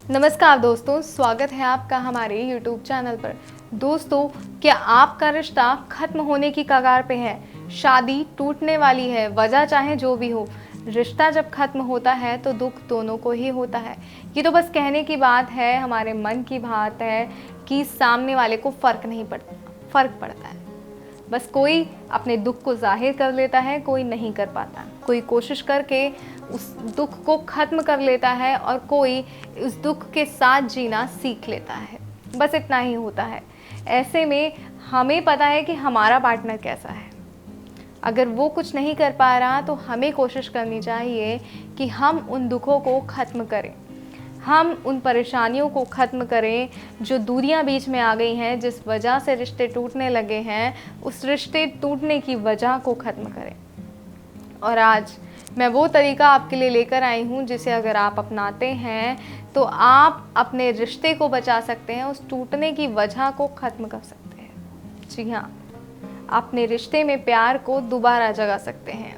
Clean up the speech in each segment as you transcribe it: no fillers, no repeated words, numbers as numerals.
नमस्कार दोस्तों, स्वागत है आपका हमारे YouTube चैनल पर। दोस्तों, क्या आपका रिश्ता खत्म होने की कगार पे है? शादी टूटने वाली है, वजह चाहे जो भी हो। रिश्ता जब खत्म होता है तो दुख दोनों को ही होता है। ये तो बस कहने की बात है, हमारे मन की बात है कि सामने वाले को फर्क पड़ता है। बस कोई अपने दुख को जाहिर कर लेता है, कोई नहीं कर पाता। कोई कोशिश करके उस दुख को ख़त्म कर लेता है और कोई उस दुख के साथ जीना सीख लेता है। बस इतना ही होता है। ऐसे में हमें पता है कि हमारा पार्टनर कैसा है। अगर वो कुछ नहीं कर पा रहा तो हमें कोशिश करनी चाहिए कि हम उन दुखों को ख़त्म करें, हम उन परेशानियों को ख़त्म करें जो दूरियां बीच में आ गई हैं, जिस वजह से रिश्ते टूटने लगे हैं, उस रिश्ते टूटने की वजह को ख़त्म करें। और आज मैं वो तरीका आपके लिए लेकर आई हूँ जिसे अगर आप अपनाते हैं तो आप अपने रिश्ते को बचा सकते हैं, उस टूटने की वजह को ख़त्म कर सकते हैं। जी हाँ, अपने रिश्ते में प्यार को दोबारा जगा सकते हैं।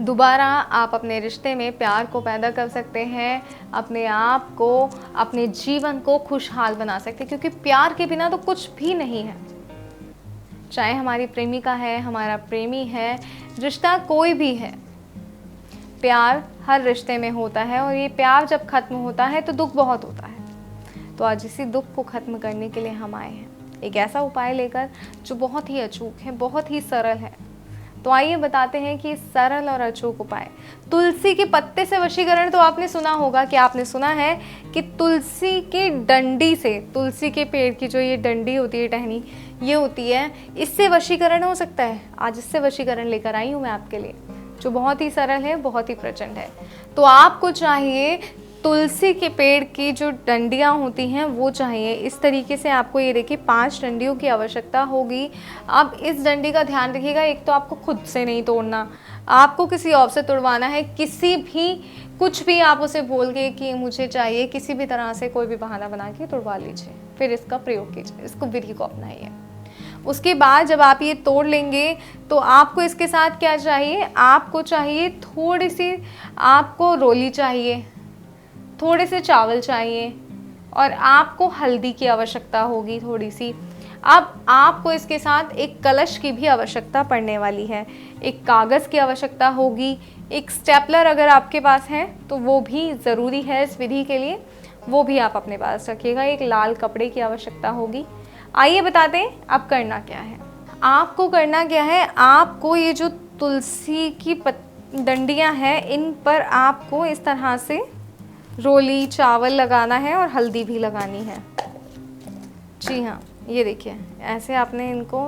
दोबारा आप अपने रिश्ते में प्यार को पैदा कर सकते हैं, अपने आप को, अपने जीवन को खुशहाल बना सकते हैं, क्योंकि प्यार के बिना तो कुछ भी नहीं है। चाहे हमारी प्रेमिका है, हमारा प्रेमी है, रिश्ता कोई भी है, प्यार हर रिश्ते में होता है। और ये प्यार जब ख़त्म होता है तो दुख बहुत होता है। तो आज इसी दुख को ख़त्म करने के लिए हम आए हैं, एक ऐसा उपाय लेकर जो बहुत ही अचूक है, बहुत ही सरल है। तो आइए बताते हैं कि सरल और अचूक उपाय। तुलसी के पत्ते से वशीकरण तो आपने सुना होगा। कि आपने सुना है कि तुलसी के डंडी से, तुलसी के पेड़ की जो ये डंडी होती है, टहनी ये होती है, इससे वशीकरण हो सकता है। आज इससे वशीकरण लेकर आई हूँ मैं आपके लिए, जो बहुत ही सरल है, बहुत ही प्रचंड है। तो आपको चाहिए तुलसी के पेड़ की जो डंडियाँ होती हैं वो चाहिए। इस तरीके से आपको ये देखिए 5 डंडियों की आवश्यकता होगी। अब इस डंडी का ध्यान रखिएगा, एक तो आपको खुद से नहीं तोड़ना, आपको किसी और से तुड़वाना है। किसी भी कुछ भी आप उसे बोल के कि मुझे चाहिए, किसी भी तरह से कोई भी बहाना बना के तुड़वा लीजिए, फिर इसका प्रयोग कीजिए, इसको विधि को अपनाइए। उसके बाद जब आप ये तोड़ लेंगे तो आपको इसके साथ क्या चाहिए, आपको चाहिए थोड़ी सी, आपको रोली चाहिए, थोड़े से चावल चाहिए और आपको हल्दी की आवश्यकता होगी थोड़ी सी। अब आपको इसके साथ एक कलश की भी आवश्यकता पड़ने वाली है, एक कागज़ की आवश्यकता होगी, एक स्टेपलर अगर आपके पास है तो वो भी ज़रूरी है इस विधि के लिए, वो भी आप अपने पास रखिएगा। एक लाल कपड़े की आवश्यकता होगी। आइए बताते हैं अब करना क्या है। आपको करना क्या है, आपको ये जो तुलसी की डंडियाँ हैं, इन पर आपको इस तरह से रोली चावल लगाना है और हल्दी भी लगानी है। जी हाँ, ये देखिए, ऐसे आपने इनको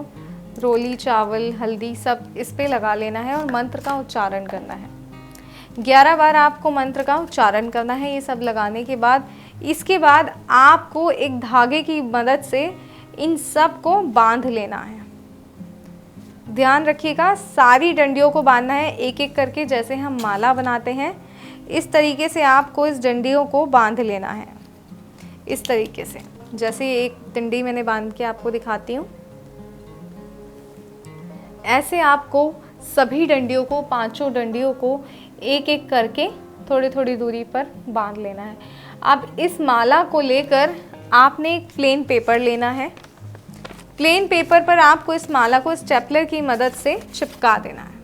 रोली चावल हल्दी सब इस पे लगा लेना है और मंत्र का उच्चारण करना है। 11 बार आपको मंत्र का उच्चारण करना है। ये सब लगाने के बाद, इसके बाद आपको एक धागे की मदद से इन सब को बांध लेना है। ध्यान रखिएगा, सारी डंडियों को बांधना है एक एक करके, जैसे हम माला बनाते हैं इस तरीके से आपको इस डंडियों को बांध लेना है। इस तरीके से, जैसे एक डंडी मैंने बांध के आपको दिखाती हूँ, ऐसे आपको सभी डंडियों को, 5 डंडियों को एक एक करके थोड़ी थोड़ी दूरी पर बांध लेना है। अब इस माला को लेकर आपने एक प्लेन पेपर लेना है। प्लेन पेपर पर आपको इस माला को स्टेपलर की मदद से चिपका देना है।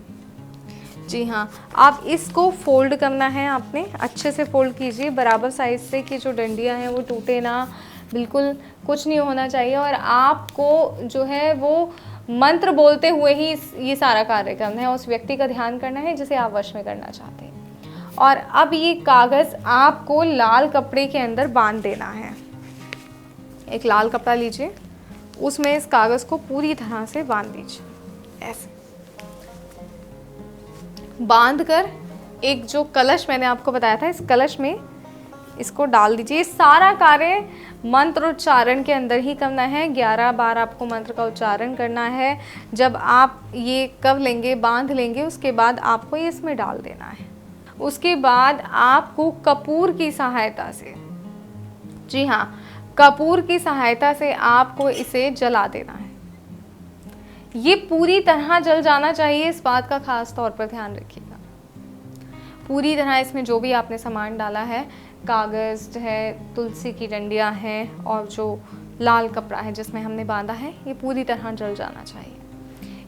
जी हाँ, आप इसको फोल्ड करना है, आपने अच्छे से फोल्ड कीजिए बराबर साइज से, कि जो डंडियाँ हैं वो टूटे ना, बिल्कुल कुछ नहीं होना चाहिए। और आपको जो है वो मंत्र बोलते हुए ही ये सारा कार्य करना है, उस व्यक्ति का ध्यान करना है जिसे आप वश में करना चाहते हैं। और अब ये कागज़ आपको लाल कपड़े के अंदर बांध देना है। एक लाल कपड़ा लीजिए, उसमें इस कागज़ को पूरी तरह से बांध दीजिए। ऐसे बांध कर एक जो कलश मैंने आपको बताया था, इस कलश में इसको डाल दीजिए। सारा कार्य मंत्र उच्चारण के अंदर ही करना है। 11 बार आपको मंत्र का उच्चारण करना है। जब आप ये कर लेंगे, बांध लेंगे, उसके बाद आपको ये इसमें डाल देना है। उसके बाद आपको कपूर की सहायता से, जी हाँ, कपूर की सहायता से आपको इसे जला देना है। ये पूरी तरह जल जाना चाहिए, इस बात का खास तौर पर ध्यान रखिएगा। पूरी तरह इसमें जो भी आपने सामान डाला है कागज़ है, तुलसी की डंडियाँ हैं और जो लाल कपड़ा है जिसमें हमने बांधा है, ये पूरी तरह जल जाना चाहिए।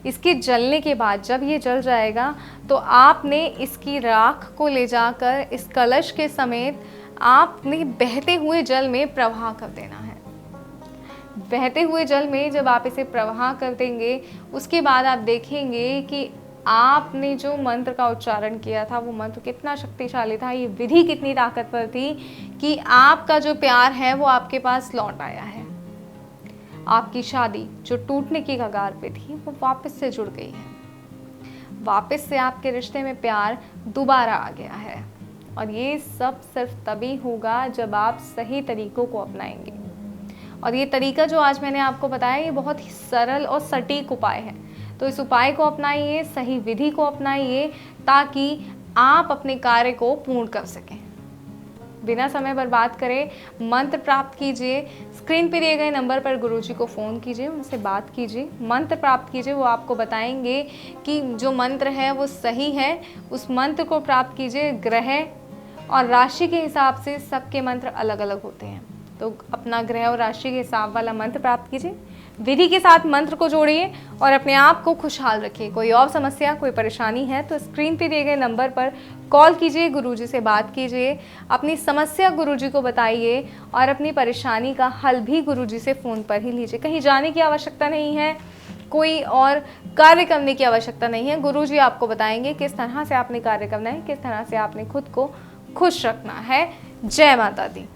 इसके जलने के बाद जब ये जल जाएगा तो आपने इसकी राख को ले जाकर इस कलश के समेत आपने बहते हुए जल में प्रवाह कर देना है। बहते हुए जल में जब आप इसे प्रवाह कर देंगे, उसके बाद आप देखेंगे कि आपने जो मंत्र का उच्चारण किया था वो मंत्र कितना शक्तिशाली था, ये विधि कितनी ताकतवर थी कि आपका जो प्यार है वो आपके पास लौट आया है। आपकी शादी जो टूटने की कगार पे थी वो वापस से जुड़ गई है। वापस से आपके रिश्ते में प्यार दोबारा आ गया है। और ये सब सिर्फ तभी होगा जब आप सही तरीकों को अपनाएंगे। और ये तरीका जो आज मैंने आपको बताया, ये बहुत ही सरल और सटीक उपाय है। तो इस उपाय को अपनाइए, सही विधि को अपनाइए, ताकि आप अपने कार्य को पूर्ण कर सकें। बिना समय बर्बाद करे मंत्र प्राप्त कीजिए। स्क्रीन पर दिए गए नंबर पर गुरुजी को फ़ोन कीजिए, उनसे बात कीजिए, मंत्र प्राप्त कीजिए। वो आपको बताएंगे कि जो मंत्र है वो सही है। उस मंत्र को प्राप्त कीजिए। ग्रह और राशि के हिसाब से सबके मंत्र अलग अलग होते हैं, तो अपना ग्रह और राशि के हिसाब वाला मंत्र प्राप्त कीजिए। विधि के साथ मंत्र को जोड़िए और अपने आप को खुशहाल रखिए। कोई और समस्या, कोई परेशानी है तो स्क्रीन पे दिए गए नंबर पर कॉल कीजिए, गुरुजी से बात कीजिए, अपनी समस्या गुरुजी को बताइए और अपनी परेशानी का हल भी गुरुजी से फ़ोन पर ही लीजिए। कहीं जाने की आवश्यकता नहीं है, कोई और कार्य करने की आवश्यकता नहीं है। गुरुजी आपको बताएंगे किस तरह से आपने कार्य करना है, किस तरह से आपने खुद को खुश रखना है। जय माता दी।